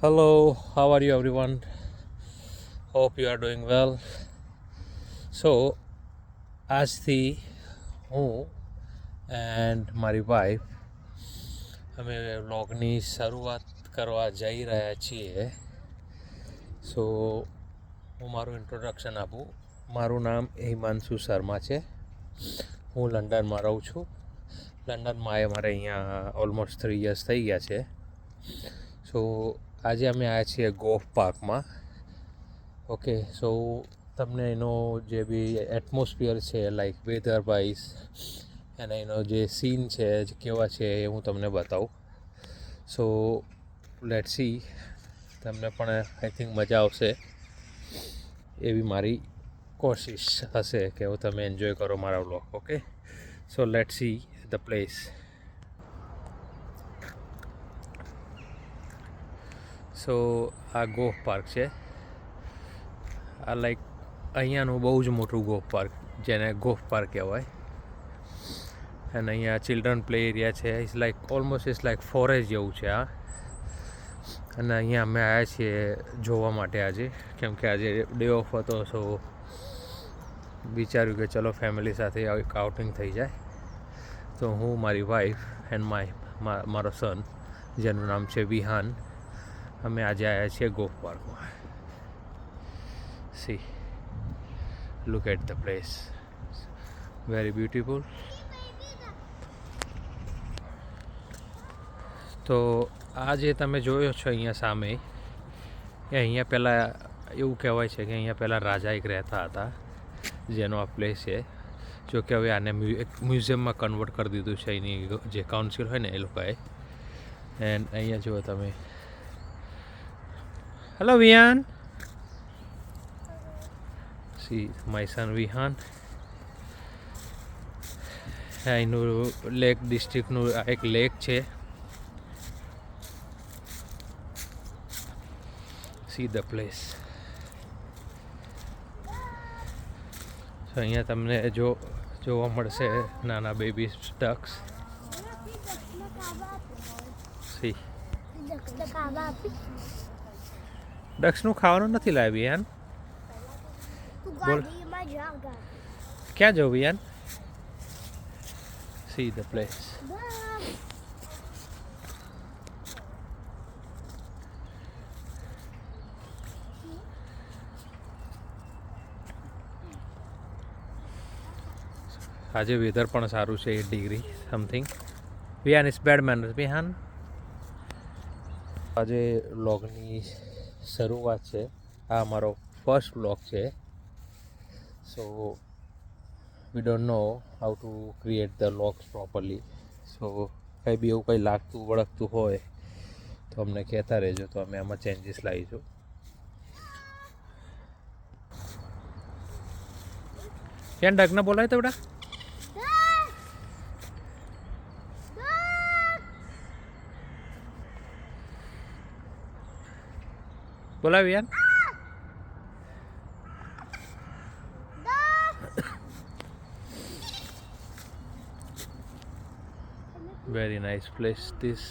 Hello, how are you everyone? Hope you are doing well. So, આજથી હું and મારી wife અમે વ્લોગની શરૂઆત કરવા જઈ રહ્યા છીએ. સો હું મારું ઇન્ટ્રોડક્શન આપું. મારું નામ હિમાંશુ શર્મા છે. હું લંડનમાં રહું છું. લંડનમાં મારે અહીંયા ઓલમોસ્ટ 3 years થઈ ગયા છે. સો આજે અમે આવ્યા છીએ ગોલ્ફ પાર્કમાં. ઓકે, સો તમને એનો જે બી એટમોસ્ફિયર છે, લાઈક વેધર વાઇઝ અને એનો જે સીન છે કેવા છે એ હું તમને બતાવું. સો લેટ સી, તમને પણ આઈ થિંક મજા આવશે એવી મારી કોશિશ હશે કે હું તમે એન્જોય કરો મારા vlog. Okay, so let see the place. So આ ગોલ્ફ પાર્ક છે. આ લાઈક અહીંયાનું બહુ જ મોટું ગોલ્ફ પાર્ક, જેને ગોલ્ફ પાર્ક કહેવાય. અને અહીંયા ચિલ્ડ્રન પ્લે એરિયા છે. It's like almost it's like forest જેવું છે આ. અને અહીંયા અમે આવ્યા છીએ જોવા માટે આજે, કેમ કે આજે ડે ઓફ હતો. સો વિચાર્યું કે ચલો ફેમિલી સાથે એક આઉટિંગ થઈ જાય. તો હું, મારી વાઈફ એન્ડ મારો સન, જેનું નામ છે વિહાન, અમે આજે આવ્યા છીએ ગોલ્ફ પાર્કમાં. C, look at the place, very beautiful. તો આ જે તમે જોયો છો અહીંયા સામે, એ અહીંયા પહેલાં એવું કહેવાય છે કે અહીંયા પહેલાં રાજા એક રહેતા હતા, જેનો આ પ્લેસ છે. જો કે હવે આને એક મ્યુઝિયમમાં કન્વર્ટ કરી દીધું છે એની જે કાઉન્સિલ હોય ને એ લોકોએ. એન્ડ અહીંયા જુઓ તમે. Hello Vihaan. See my son Vihaan. અહીંનું લેક ડિસ્ટ્રિક્ટનું આ એક લેક છે. See the place. અહીંયા તમને જોવા મળશે નાના બેબી ડક્સ. સી, ડક્સનું ખાવાનું નથી લાવી યાર. બોલ, ક્યાં જવું યાર? See the place. આજે વેધર પણ સારું છે, 8 degree something. Vihaan is bad manners. Vihaan, આજે વ્લોગની શરૂઆત છે. આ અમારો ફર્સ્ટ વ્લોગ છે. So we don't know how to create the vlogs properly. So કંઈ બી એવું કંઈ લાગતું વળગતું હોય તો અમને કહેતા રહેજો, તો અમે આમાં ચેન્જીસ લાવીશું. ક્યાં ડગને બોલાય તો બેટા? બોલાવી યાર. Very nice place this.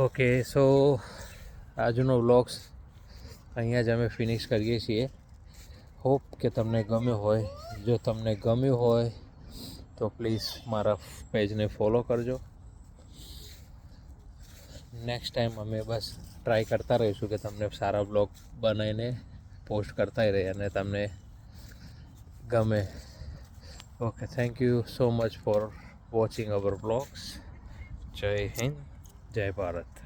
Okay, so આજનો વ્લોગ્સ અહીંયા જ અમે ફિનિશ કરીએ છીએ. હોપ કે તમને ગમ્યો હોય. જો તમને ગમ્યું હોય તો પ્લીઝ મારા પેજને ફોલો કરજો. નેક્સ્ટ ટાઈમ અમે બસ ટ્રાય કરતા રહીશું કે તમને સારા બ્લોગ બનાવીને પોસ્ટ કરતા રહે અને તમને ગમે. Okay, thank you so much for watching hour blogs. જય હિન્દ, જય ભારત.